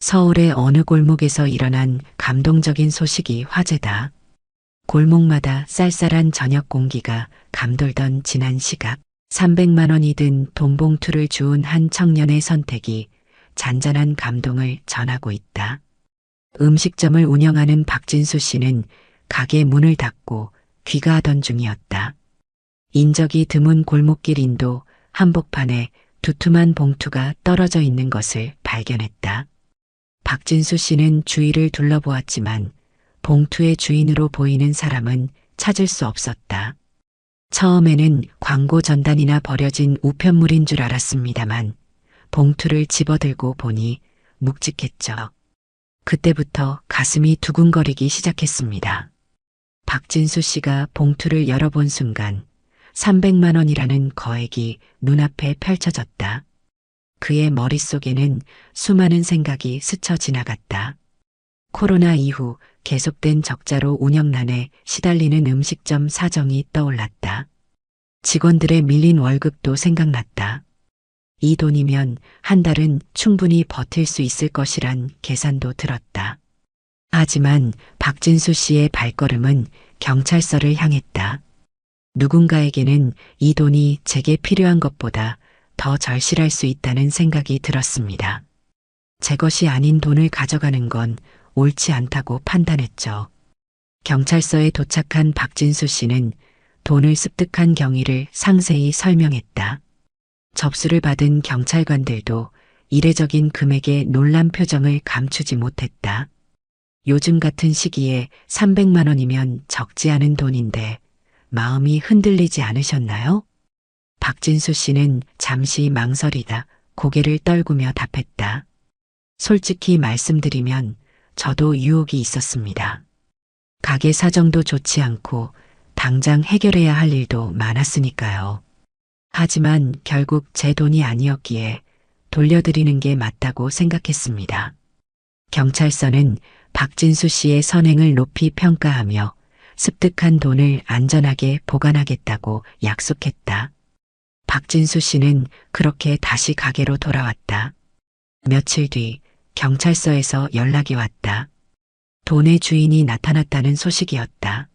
서울의 어느 골목에서 일어난 감동적인 소식이 화제다. 골목마다 쌀쌀한 저녁 공기가 감돌던 지난 시각, 300만 원이 든 돈봉투를 주운 한 청년의 선택이 잔잔한 감동을 전하고 있다. 음식점을 운영하는 박진수 씨는 가게 문을 닫고 귀가하던 중이었다. 인적이 드문 골목길 인도 한복판에 두툼한 봉투가 떨어져 있는 것을 발견했다. 박진수 씨는 주위를 둘러보았지만 봉투의 주인으로 보이는 사람은 찾을 수 없었다. 처음에는 광고 전단이나 버려진 우편물인 줄 알았습니다만 봉투를 집어들고 보니 묵직했죠. 그때부터 가슴이 두근거리기 시작했습니다. 박진수 씨가 봉투를 열어본 순간 300만 원이라는 거액이 눈앞에 펼쳐졌다. 그의 머릿속에는 수많은 생각이 스쳐 지나갔다. 코로나 이후 계속된 적자로 운영난에 시달리는 음식점 사정이 떠올랐다. 직원들의 밀린 월급도 생각났다. 이 돈이면 한 달은 충분히 버틸 수 있을 것이란 계산도 들었다. 하지만 박진수 씨의 발걸음은 경찰서를 향했다. 누군가에게는 이 돈이 제게 필요한 것보다 더 절실할 수 있다는 생각이 들었습니다. 제 것이 아닌 돈을 가져가는 건 옳지 않다고 판단했죠. 경찰서에 도착한 박진수 씨는 돈을 습득한 경위를 상세히 설명했다. 접수를 받은 경찰관들도 이례적인 금액의 놀란 표정을 감추지 못했다. 요즘 같은 시기에 300만 원이면 적지 않은 돈인데 마음이 흔들리지 않으셨나요? 박진수 씨는 잠시 망설이다 고개를 떨구며 답했다. 솔직히 말씀드리면 저도 유혹이 있었습니다. 가게 사정도 좋지 않고 당장 해결해야 할 일도 많았으니까요. 하지만 결국 제 돈이 아니었기에 돌려드리는 게 맞다고 생각했습니다. 경찰서는 박진수 씨의 선행을 높이 평가하며 습득한 돈을 안전하게 보관하겠다고 약속했다. 박진수 씨는 그렇게 다시 가게로 돌아왔다. 며칠 뒤 경찰서에서 연락이 왔다. 돈의 주인이 나타났다는 소식이었다.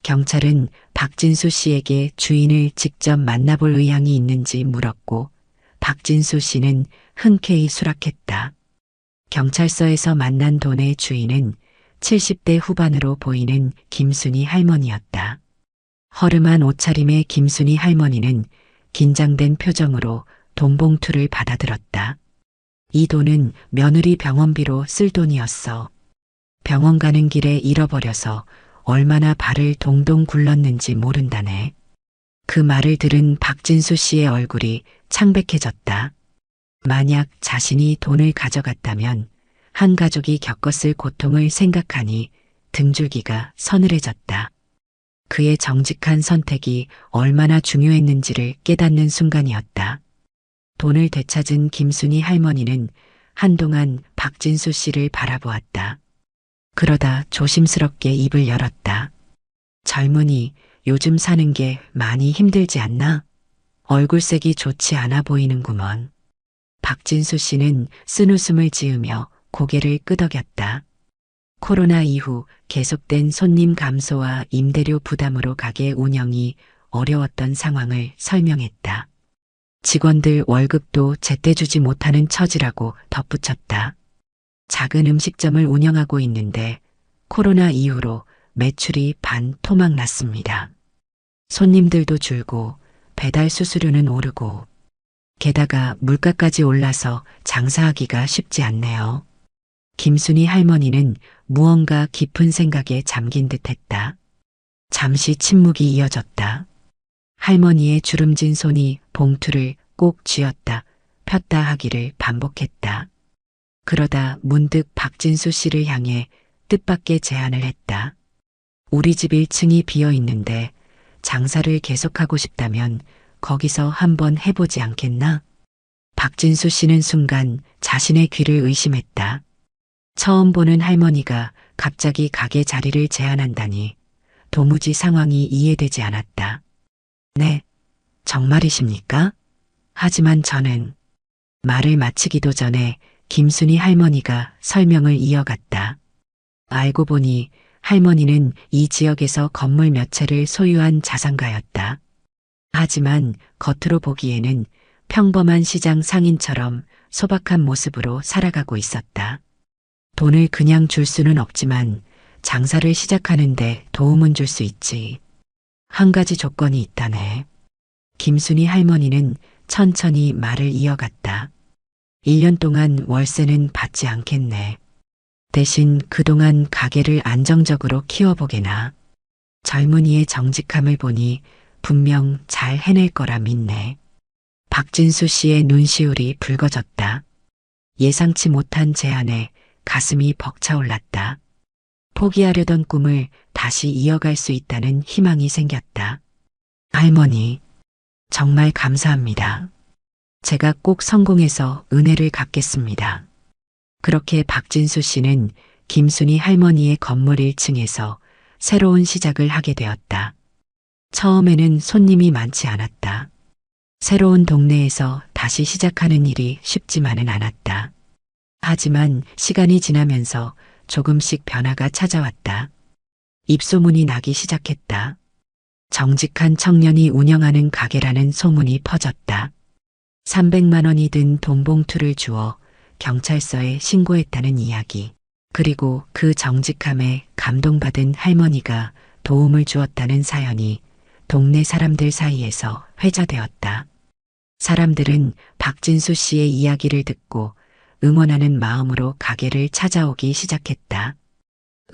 경찰은 박진수 씨에게 주인을 직접 만나볼 의향이 있는지 물었고 박진수 씨는 흔쾌히 수락했다. 경찰서에서 만난 돈의 주인은 70대 후반으로 보이는 김순희 할머니였다. 허름한 옷차림의 김순희 할머니는 긴장된 표정으로 돈봉투를 받아들었다. 이 돈은 며느리 병원비로 쓸 돈이었어. 병원 가는 길에 잃어버려서 얼마나 발을 동동 굴렀는지 모른다네. 그 말을 들은 박진수 씨의 얼굴이 창백해졌다. 만약 자신이 돈을 가져갔다면 한 가족이 겪었을 고통을 생각하니 등줄기가 서늘해졌다. 그의 정직한 선택이 얼마나 중요했는지를 깨닫는 순간이었다. 돈을 되찾은 김순희 할머니는 한동안 박진수 씨를 바라보았다. 그러다 조심스럽게 입을 열었다. 젊은이, 요즘 사는 게 많이 힘들지 않나? 얼굴색이 좋지 않아 보이는구먼. 박진수 씨는 쓴웃음을 지으며 고개를 끄덕였다. 코로나 이후 계속된 손님 감소와 임대료 부담으로 가게 운영이 어려웠던 상황을 설명했다. 직원들 월급도 제때 주지 못하는 처지라고 덧붙였다. 작은 음식점을 운영하고 있는데 코로나 이후로 매출이 반토막 났습니다. 손님들도 줄고 배달 수수료는 오르고 게다가 물가까지 올라서 장사하기가 쉽지 않네요. 김순희 할머니는 무언가 깊은 생각에 잠긴 듯했다. 잠시 침묵이 이어졌다. 할머니의 주름진 손이 봉투를 꼭 쥐었다 폈다 하기를 반복했다. 그러다 문득 박진수 씨를 향해 뜻밖의 제안을 했다. 우리 집 1층이 비어 있는데 장사를 계속하고 싶다면 거기서 한번 해보지 않겠나? 박진수 씨는 순간 자신의 귀를 의심했다. 처음 보는 할머니가 갑자기 가게 자리를 제안한다니 도무지 상황이 이해되지 않았다. 네, 정말이십니까? 하지만 저는 말을 마치기도 전에 김순희 할머니가 설명을 이어갔다. 알고 보니 할머니는 이 지역에서 건물 몇 채를 소유한 자산가였다. 하지만 겉으로 보기에는 평범한 시장 상인처럼 소박한 모습으로 살아가고 있었다. 돈을 그냥 줄 수는 없지만 장사를 시작하는데 도움은 줄 수 있지. 한 가지 조건이 있다네. 김순희 할머니는 천천히 말을 이어갔다. 1년 동안 월세는 받지 않겠네. 대신 그동안 가게를 안정적으로 키워보게나. 젊은이의 정직함을 보니 분명 잘 해낼 거라 믿네. 박진수 씨의 눈시울이 붉어졌다. 예상치 못한 제안에 가슴이 벅차올랐다. 포기하려던 꿈을 다시 이어갈 수 있다는 희망이 생겼다. 할머니, 정말 감사합니다. 제가 꼭 성공해서 은혜를 갚겠습니다. 그렇게 박진수 씨는 김순희 할머니의 건물 1층에서 새로운 시작을 하게 되었다. 처음에는 손님이 많지 않았다. 새로운 동네에서 다시 시작하는 일이 쉽지만은 않았다. 하지만 시간이 지나면서 조금씩 변화가 찾아왔다. 입소문이 나기 시작했다. 정직한 청년이 운영하는 가게라는 소문이 퍼졌다. 300만 원이 든 돈봉투를 주어 경찰서에 신고했다는 이야기. 그리고 그 정직함에 감동받은 할머니가 도움을 주었다는 사연이 동네 사람들 사이에서 회자되었다. 사람들은 박진수 씨의 이야기를 듣고 응원하는 마음으로 가게를 찾아오기 시작했다.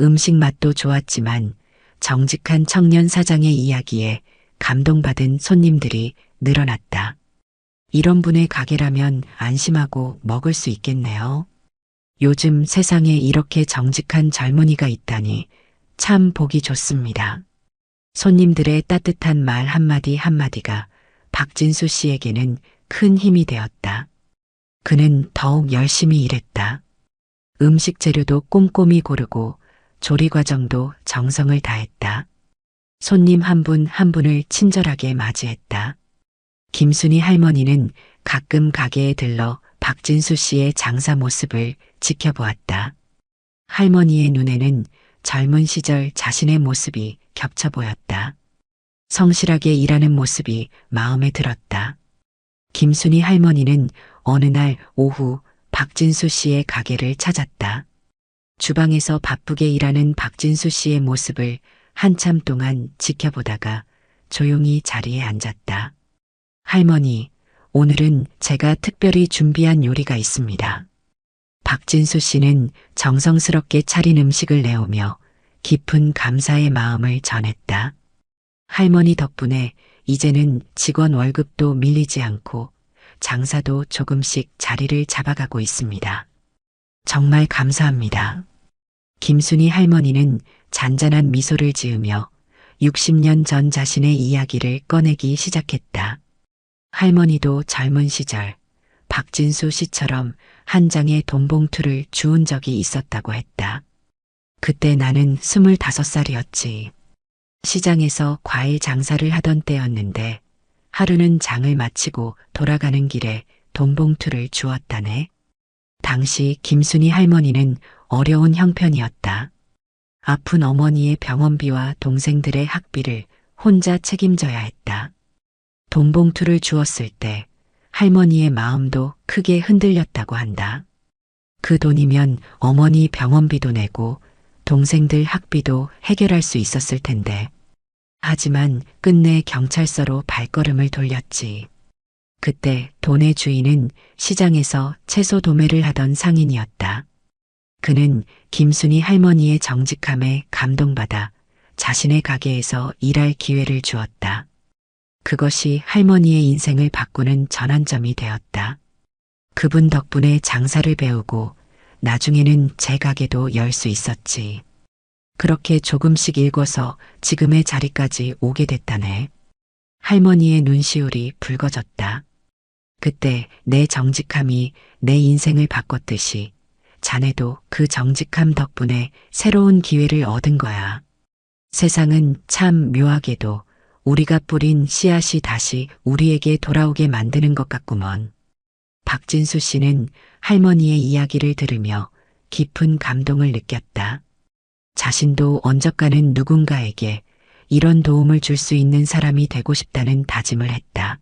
음식 맛도 좋았지만 정직한 청년 사장의 이야기에 감동받은 손님들이 늘어났다. 이런 분의 가게라면 안심하고 먹을 수 있겠네요. 요즘 세상에 이렇게 정직한 젊은이가 있다니 참 보기 좋습니다. 손님들의 따뜻한 말 한마디 한마디가 박진수 씨에게는 큰 힘이 되었다. 그는 더욱 열심히 일했다. 음식 재료도 꼼꼼히 고르고 조리 과정도 정성을 다했다. 손님 한 분 한 분을 친절하게 맞이했다. 김순희 할머니는 가끔 가게에 들러 박진수 씨의 장사 모습을 지켜보았다. 할머니의 눈에는 젊은 시절 자신의 모습이 겹쳐 보였다. 성실하게 일하는 모습이 마음에 들었다. 김순희 할머니는 어느 날 오후 박진수 씨의 가게를 찾았다. 주방에서 바쁘게 일하는 박진수 씨의 모습을 한참 동안 지켜보다가 조용히 자리에 앉았다. 할머니, 오늘은 제가 특별히 준비한 요리가 있습니다. 박진수 씨는 정성스럽게 차린 음식을 내오며 깊은 감사의 마음을 전했다. 할머니 덕분에 이제는 직원 월급도 밀리지 않고 장사도 조금씩 자리를 잡아가고 있습니다. 정말 감사합니다. 김순희 할머니는 잔잔한 미소를 지으며 60년 전 자신의 이야기를 꺼내기 시작했다. 할머니도 젊은 시절 박진수 씨처럼 한 장의 돈봉투를 주운 적이 있었다고 했다. 그때 나는 25살이었지. 시장에서 과일 장사를 하던 때였는데 하루는 장을 마치고 돌아가는 길에 돈봉투를 주었다네. 당시 김순희 할머니는 어려운 형편이었다. 아픈 어머니의 병원비와 동생들의 학비를 혼자 책임져야 했다. 돈봉투를 주었을 때 할머니의 마음도 크게 흔들렸다고 한다. 그 돈이면 어머니 병원비도 내고 동생들 학비도 해결할 수 있었을 텐데. 하지만 끝내 경찰서로 발걸음을 돌렸지. 그때 돈의 주인은 시장에서 채소 도매를 하던 상인이었다. 그는 김순희 할머니의 정직함에 감동받아 자신의 가게에서 일할 기회를 주었다. 그것이 할머니의 인생을 바꾸는 전환점이 되었다. 그분 덕분에 장사를 배우고 나중에는 제 가게도 열 수 있었지. 그렇게 조금씩 읽어서 지금의 자리까지 오게 됐다네. 할머니의 눈시울이 붉어졌다. 그때 내 정직함이 내 인생을 바꿨듯이 자네도 그 정직함 덕분에 새로운 기회를 얻은 거야. 세상은 참 묘하게도 우리가 뿌린 씨앗이 다시 우리에게 돌아오게 만드는 것 같구먼. 박진수 씨는 할머니의 이야기를 들으며 깊은 감동을 느꼈다. 자신도 언젠가는 누군가에게 이런 도움을 줄 수 있는 사람이 되고 싶다는 다짐을 했다.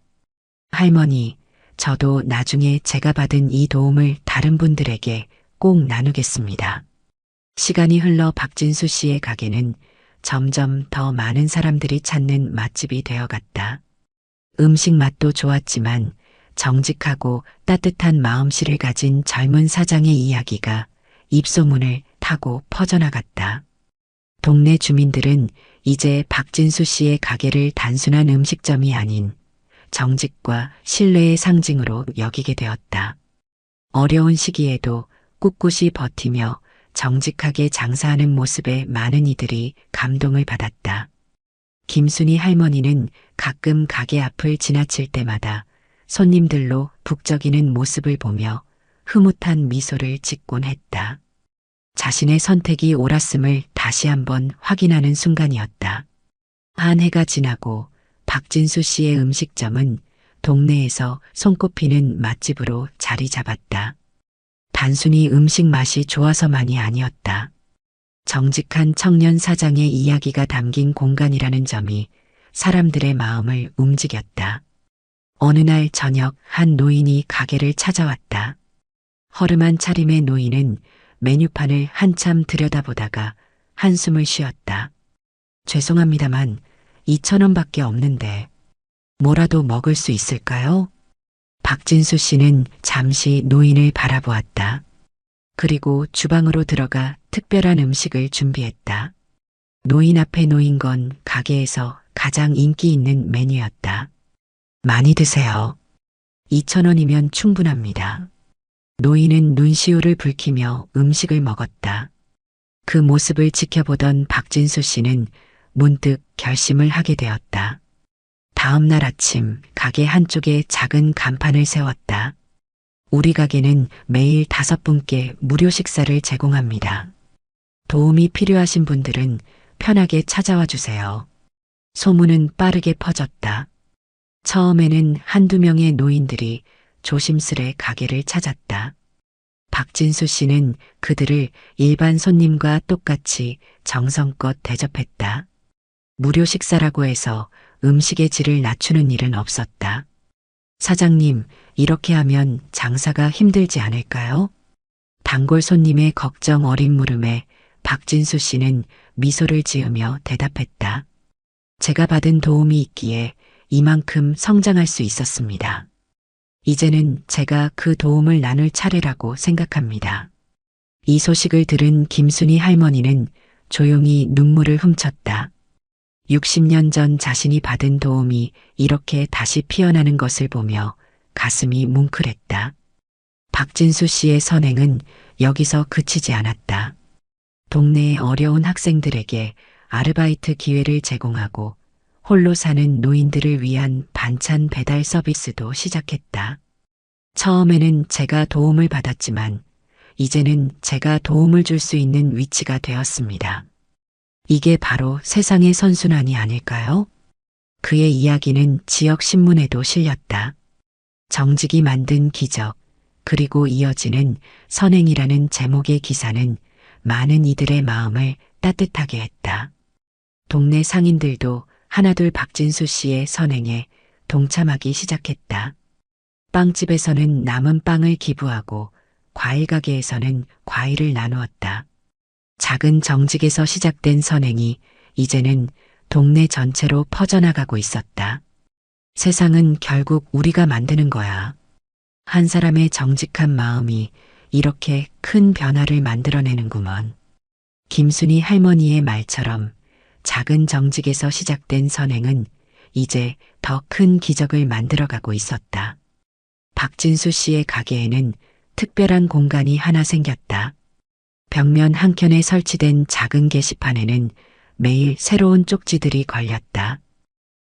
할머니, 저도 나중에 제가 받은 이 도움을 다른 분들에게 꼭 나누겠습니다. 시간이 흘러 박진수 씨의 가게는 점점 더 많은 사람들이 찾는 맛집이 되어갔다. 음식 맛도 좋았지만 정직하고 따뜻한 마음씨를 가진 젊은 사장의 이야기가 입소문을 타고 퍼져나갔다. 동네 주민들은 이제 박진수 씨의 가게를 단순한 음식점이 아닌 정직과 신뢰의 상징으로 여기게 되었다. 어려운 시기에도 꿋꿋이 버티며 정직하게 장사하는 모습에 많은 이들이 감동을 받았다. 김순희 할머니는 가끔 가게 앞을 지나칠 때마다 손님들로 북적이는 모습을 보며 흐뭇한 미소를 짓곤 했다. 자신의 선택이 옳았음을 다시 한번 확인하는 순간이었다. 한 해가 지나고 박진수 씨의 음식점은 동네에서 손꼽히는 맛집으로 자리 잡았다. 단순히 음식 맛이 좋아서만이 아니었다. 정직한 청년 사장의 이야기가 담긴 공간이라는 점이 사람들의 마음을 움직였다. 어느 날 저녁 한 노인이 가게를 찾아왔다. 허름한 차림의 노인은 메뉴판을 한참 들여다보다가 한숨을 쉬었다. 죄송합니다만 2,000원밖에 없는데 뭐라도 먹을 수 있을까요? 박진수 씨는 잠시 노인을 바라보았다. 그리고 주방으로 들어가 특별한 음식을 준비했다. 노인 앞에 놓인 건 가게에서 가장 인기 있는 메뉴였다. 많이 드세요. 2,000원이면 충분합니다. 노인은 눈시울을 붉히며 음식을 먹었다. 그 모습을 지켜보던 박진수 씨는 문득 결심을 하게 되었다. 다음 날 아침 가게 한쪽에 작은 간판을 세웠다. 우리 가게는 매일 5분께 무료 식사를 제공합니다. 도움이 필요하신 분들은 편하게 찾아와 주세요. 소문은 빠르게 퍼졌다. 처음에는 한두 명의 노인들이 조심스레 가게를 찾았다. 박진수 씨는 그들을 일반 손님과 똑같이 정성껏 대접했다. 무료 식사라고 해서 음식의 질을 낮추는 일은 없었다. 사장님, 이렇게 하면 장사가 힘들지 않을까요? 단골 손님의 걱정 어린 물음에 박진수 씨는 미소를 지으며 대답했다. 제가 받은 도움이 있기에 이만큼 성장할 수 있었습니다. 이제는 제가 그 도움을 나눌 차례라고 생각합니다. 이 소식을 들은 김순희 할머니는 조용히 눈물을 훔쳤다. 60년 전 자신이 받은 도움이 이렇게 다시 피어나는 것을 보며 가슴이 뭉클했다. 박진수 씨의 선행은 여기서 그치지 않았다. 동네의 어려운 학생들에게 아르바이트 기회를 제공하고 홀로 사는 노인들을 위한 반찬 배달 서비스도 시작했다. 처음에는 제가 도움을 받았지만 이제는 제가 도움을 줄 수 있는 위치가 되었습니다. 이게 바로 세상의 선순환이 아닐까요? 그의 이야기는 지역 신문에도 실렸다. 정직이 만든 기적, 그리고 이어지는 선행이라는 제목의 기사는 많은 이들의 마음을 따뜻하게 했다. 동네 상인들도 하나둘 박진수 씨의 선행에 동참하기 시작했다. 빵집에서는 남은 빵을 기부하고 과일 가게에서는 과일을 나누었다. 작은 정직에서 시작된 선행이 이제는 동네 전체로 퍼져나가고 있었다. 세상은 결국 우리가 만드는 거야. 한 사람의 정직한 마음이 이렇게 큰 변화를 만들어내는구먼. 김순희 할머니의 말처럼 작은 정직에서 시작된 선행은 이제 더 큰 기적을 만들어가고 있었다. 박진수 씨의 가게에는 특별한 공간이 하나 생겼다. 벽면 한켠에 설치된 작은 게시판에는 매일 새로운 쪽지들이 걸렸다.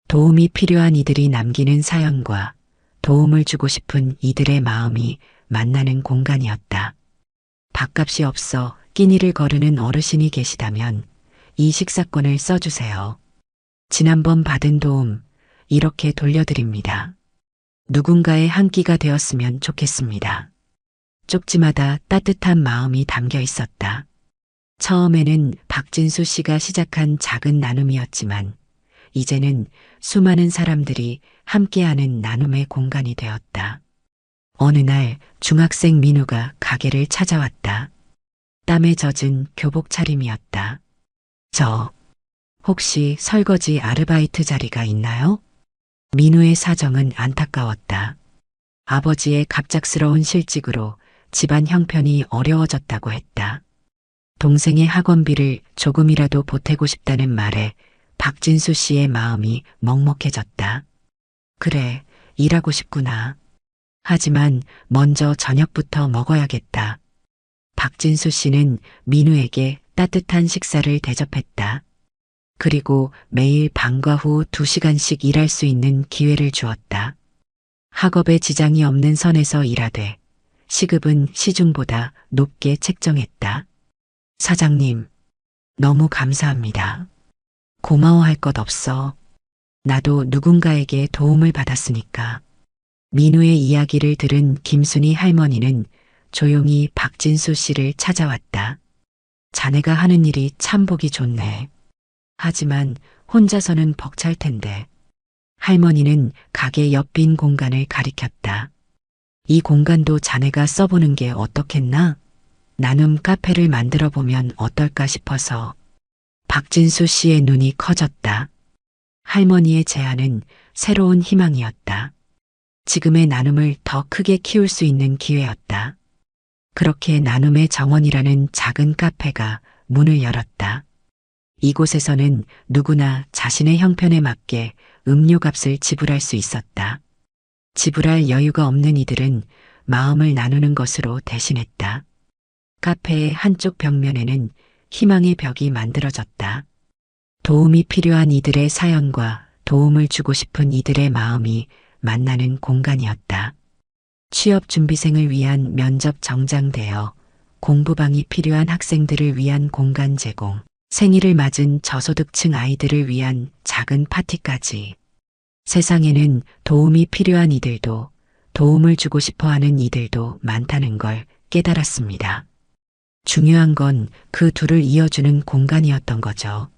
도움이 필요한 이들이 남기는 사연과 도움을 주고 싶은 이들의 마음이 만나는 공간이었다. 밥값이 없어 끼니를 거르는 어르신이 계시다면 이 식사권을 써주세요. 지난번 받은 도움 이렇게 돌려드립니다. 누군가의 한 끼가 되었으면 좋겠습니다. 쪽지마다 따뜻한 마음이 담겨 있었다. 처음에는 박진수 씨가 시작한 작은 나눔이었지만 이제는 수많은 사람들이 함께하는 나눔의 공간이 되었다. 어느 날 중학생 민우가 가게를 찾아왔다. 땀에 젖은 교복 차림이었다. 혹시 설거지 아르바이트 자리가 있나요? 민우의 사정은 안타까웠다. 아버지의 갑작스러운 실직으로 집안 형편이 어려워졌다고 했다. 동생의 학원비를 조금이라도 보태고 싶다는 말에 박진수 씨의 마음이 먹먹해졌다. 그래, 일하고 싶구나. 하지만 먼저 저녁부터 먹어야겠다. 박진수 씨는 민우에게 따뜻한 식사를 대접했다. 그리고 매일 방과 후 2시간씩 일할 수 있는 기회를 주었다. 학업에 지장이 없는 선에서 일하되 시급은 시중보다 높게 책정했다. 사장님, 너무 감사합니다. 고마워할 것 없어. 나도 누군가에게 도움을 받았으니까. 민우의 이야기를 들은 김순희 할머니는 조용히 박진수 씨를 찾아왔다. 자네가 하는 일이 참 보기 좋네. 하지만 혼자서는 벅찰 텐데. 할머니는 가게 옆 빈 공간을 가리켰다. 이 공간도 자네가 써보는 게 어떻겠나? 나눔 카페를 만들어 보면 어떨까 싶어서. 박진수 씨의 눈이 커졌다. 할머니의 제안은 새로운 희망이었다. 지금의 나눔을 더 크게 키울 수 있는 기회였다. 그렇게 나눔의 정원이라는 작은 카페가 문을 열었다. 이곳에서는 누구나 자신의 형편에 맞게 음료값을 지불할 수 있었다. 지불할 여유가 없는 이들은 마음을 나누는 것으로 대신했다. 카페의 한쪽 벽면에는 희망의 벽이 만들어졌다. 도움이 필요한 이들의 사연과 도움을 주고 싶은 이들의 마음이 만나는 공간이었다. 취업 준비생을 위한 면접 정장대여, 공부방이 필요한 학생들을 위한 공간 제공, 생일을 맞은 저소득층 아이들을 위한 작은 파티까지. 세상에는 도움이 필요한 이들도 도움을 주고 싶어 하는 이들도 많다는 걸 깨달았습니다. 중요한 건 그 둘을 이어주는 공간이었던 거죠.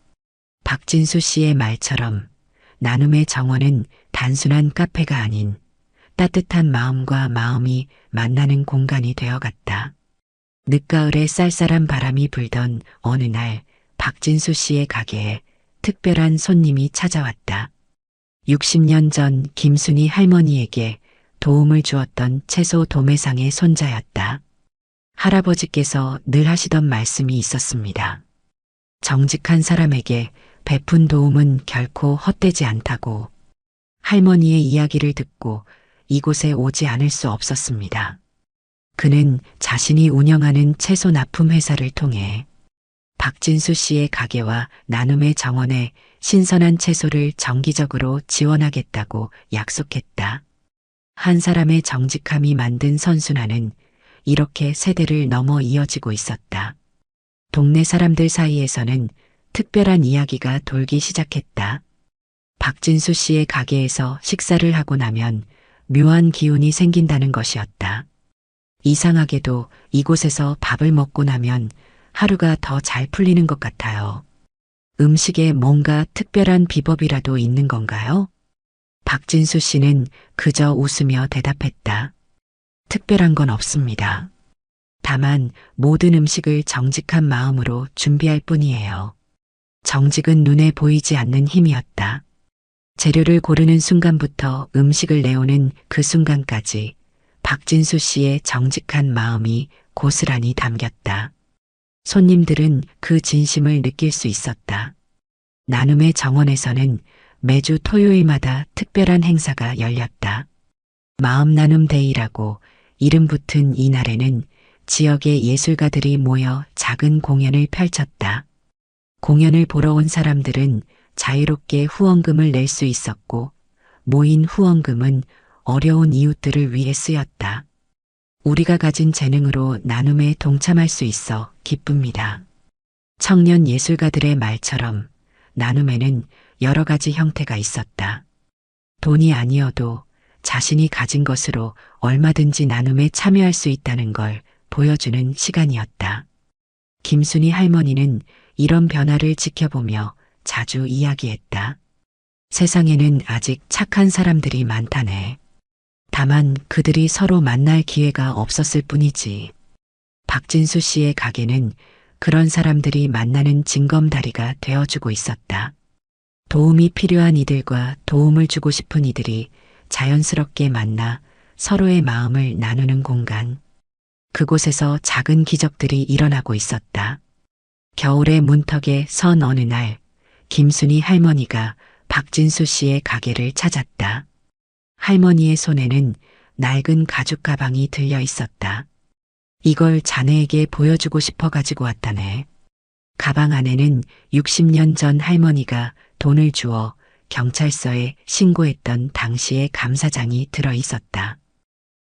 박진수 씨의 말처럼 나눔의 정원은 단순한 카페가 아닌 따뜻한 마음과 마음이 만나는 공간이 되어갔다. 늦가을에 쌀쌀한 바람이 불던 어느 날 박진수 씨의 가게에 특별한 손님이 찾아왔다. 60년 전 김순희 할머니에게 도움을 주었던 채소 도매상의 손자였다. 할아버지께서 늘 하시던 말씀이 있었습니다. 정직한 사람에게 베푼 도움은 결코 헛되지 않다고. 할머니의 이야기를 듣고 이곳에 오지 않을 수 없었습니다. 그는 자신이 운영하는 채소 납품 회사를 통해 박진수 씨의 가게와 나눔의 정원에 신선한 채소를 정기적으로 지원하겠다고 약속했다. 한 사람의 정직함이 만든 선순환은 이렇게 세대를 넘어 이어지고 있었다. 동네 사람들 사이에서는 특별한 이야기가 돌기 시작했다. 박진수 씨의 가게에서 식사를 하고 나면 묘한 기운이 생긴다는 것이었다. 이상하게도 이곳에서 밥을 먹고 나면 하루가 더 잘 풀리는 것 같아요. 음식에 뭔가 특별한 비법이라도 있는 건가요? 박진수 씨는 그저 웃으며 대답했다. 특별한 건 없습니다. 다만 모든 음식을 정직한 마음으로 준비할 뿐이에요. 정직은 눈에 보이지 않는 힘이었다. 재료를 고르는 순간부터 음식을 내오는 그 순간까지 박진수 씨의 정직한 마음이 고스란히 담겼다. 손님들은 그 진심을 느낄 수 있었다. 나눔의 정원에서는 매주 토요일마다 특별한 행사가 열렸다. 마음 나눔 데이라고 이름 붙은 이 날에는 지역의 예술가들이 모여 작은 공연을 펼쳤다. 공연을 보러 온 사람들은 자유롭게 후원금을 낼 수 있었고 모인 후원금은 어려운 이웃들을 위해 쓰였다. 우리가 가진 재능으로 나눔에 동참할 수 있어 기쁩니다. 청년 예술가들의 말처럼 나눔에는 여러 가지 형태가 있었다. 돈이 아니어도 자신이 가진 것으로 얼마든지 나눔에 참여할 수 있다는 걸 보여주는 시간이었다. 김순희 할머니는 이런 변화를 지켜보며 자주 이야기했다. 세상에는 아직 착한 사람들이 많다네. 다만 그들이 서로 만날 기회가 없었을 뿐이지. 박진수 씨의 가게는 그런 사람들이 만나는 징검다리가 되어주고 있었다. 도움이 필요한 이들과 도움을 주고 싶은 이들이 자연스럽게 만나 서로의 마음을 나누는 공간. 그곳에서 작은 기적들이 일어나고 있었다. 겨울의 문턱에 선 어느 날, 김순희 할머니가 박진수 씨의 가게를 찾았다. 할머니의 손에는 낡은 가죽 가방이 들려 있었다. 이걸 자네에게 보여주고 싶어 가지고 왔다네. 가방 안에는 60년 전 할머니가 돈을 주어 경찰서에 신고했던 당시의 감사장이 들어 있었다.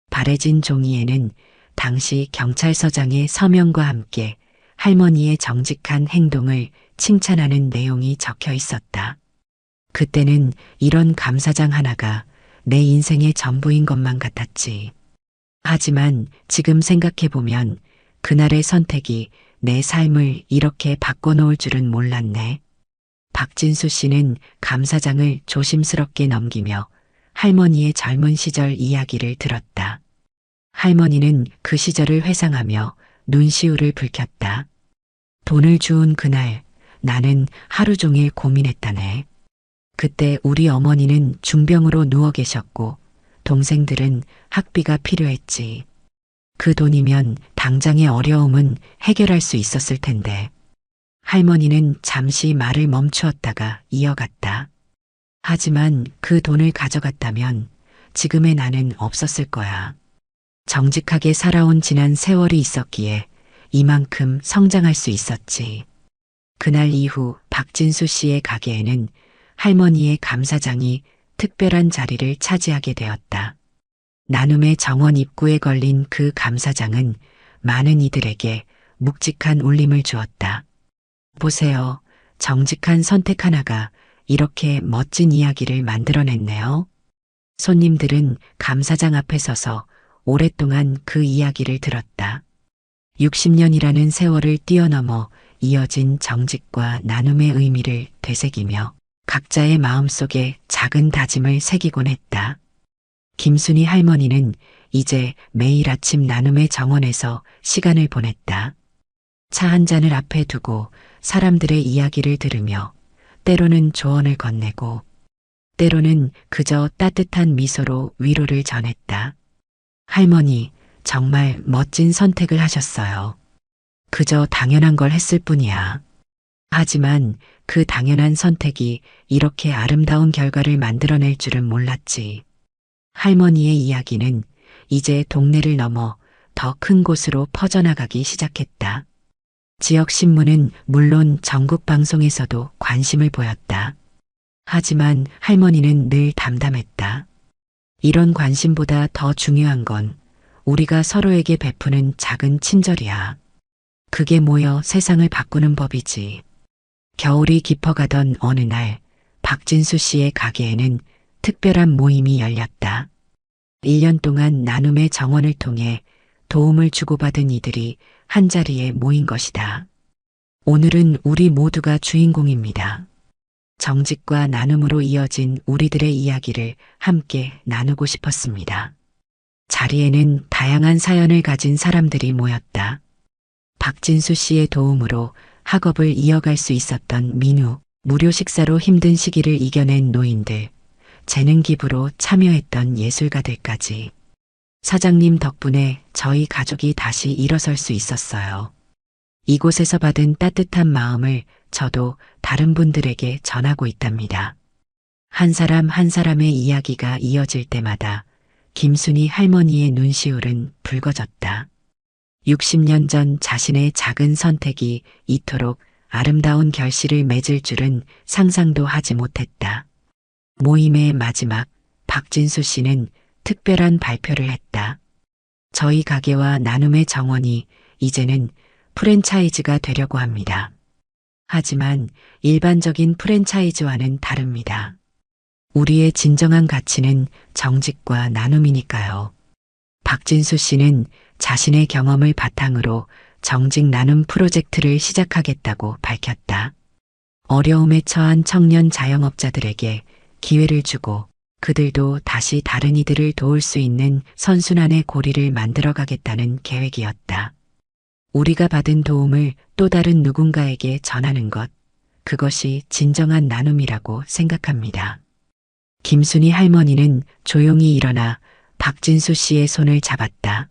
바래진 종이에는 당시 경찰서장의 서명과 함께 할머니의 정직한 행동을 칭찬하는 내용이 적혀 있었다. 그때는 이런 감사장 하나가 내 인생의 전부인 것만 같았지. 하지만 지금 생각해보면 그날의 선택이 내 삶을 이렇게 바꿔놓을 줄은 몰랐네. 박진수 씨는 감사장을 조심스럽게 넘기며 할머니의 젊은 시절 이야기를 들었다. 할머니는 그 시절을 회상하며 눈시울을 붉혔다. 돈을 주운 그날 나는 하루 종일 고민했다네. 그때 우리 어머니는 중병으로 누워 계셨고 동생들은 학비가 필요했지. 그 돈이면 당장의 어려움은 해결할 수 있었을 텐데. 할머니는 잠시 말을 멈추었다가 이어갔다. 하지만 그 돈을 가져갔다면 지금의 나는 없었을 거야. 정직하게 살아온 지난 세월이 있었기에 이만큼 성장할 수 있었지. 그날 이후 박진수 씨의 가게에는 할머니의 감사장이 특별한 자리를 차지하게 되었다. 나눔의 정원 입구에 걸린 그 감사장은 많은 이들에게 묵직한 울림을 주었다. 보세요. 정직한 선택 하나가 이렇게 멋진 이야기를 만들어냈네요. 손님들은 감사장 앞에 서서 오랫동안 그 이야기를 들었다. 60년이라는 세월을 뛰어넘어 이어진 정직과 나눔의 의미를 되새기며 각자의 마음속에 작은 다짐을 새기곤 했다. 김순희 할머니는 이제 매일 아침 나눔의 정원에서 시간을 보냈다. 차 한 잔을 앞에 두고 사람들의 이야기를 들으며 때로는 조언을 건네고 때로는 그저 따뜻한 미소로 위로를 전했다. 할머니, 정말 멋진 선택을 하셨어요. 그저 당연한 걸 했을 뿐이야. 하지만 그 당연한 선택이 이렇게 아름다운 결과를 만들어낼 줄은 몰랐지. 할머니의 이야기는 이제 동네를 넘어 더 큰 곳으로 퍼져나가기 시작했다. 지역 신문은 물론 전국 방송에서도 관심을 보였다. 하지만 할머니는 늘 담담했다. 이런 관심보다 더 중요한 건 우리가 서로에게 베푸는 작은 친절이야. 그게 모여 세상을 바꾸는 법이지. 겨울이 깊어가던 어느 날 박진수 씨의 가게에는 특별한 모임이 열렸다. 1년 동안 나눔의 정원을 통해 도움을 주고받은 이들이 한자리에 모인 것이다. 오늘은 우리 모두가 주인공입니다. 정직과 나눔으로 이어진 우리들의 이야기를 함께 나누고 싶었습니다. 자리에는 다양한 사연을 가진 사람들이 모였다. 박진수 씨의 도움으로 학업을 이어갈 수 있었던 민우, 무료 식사로 힘든 시기를 이겨낸 노인들, 재능 기부로 참여했던 예술가들까지. 사장님 덕분에 저희 가족이 다시 일어설 수 있었어요. 이곳에서 받은 따뜻한 마음을 저도 다른 분들에게 전하고 있답니다. 한 사람 한 사람의 이야기가 이어질 때마다 김순희 할머니의 눈시울은 붉어졌다. 60년 전 자신의 작은 선택이 이토록 아름다운 결실을 맺을 줄은 상상도 하지 못했다. 모임의 마지막, 박진수 씨는 특별한 발표를 했다. 저희 가게와 나눔의 정원이 이제는 프랜차이즈가 되려고 합니다. 하지만 일반적인 프랜차이즈와는 다릅니다. 우리의 진정한 가치는 정직과 나눔이니까요. 박진수 씨는 자신의 경험을 바탕으로 정직 나눔 프로젝트를 시작하겠다고 밝혔다. 어려움에 처한 청년 자영업자들에게 기회를 주고 그들도 다시 다른 이들을 도울 수 있는 선순환의 고리를 만들어가겠다는 계획이었다. 우리가 받은 도움을 또 다른 누군가에게 전하는 것, 그것이 진정한 나눔이라고 생각합니다. 김순희 할머니는 조용히 일어나 박진수 씨의 손을 잡았다.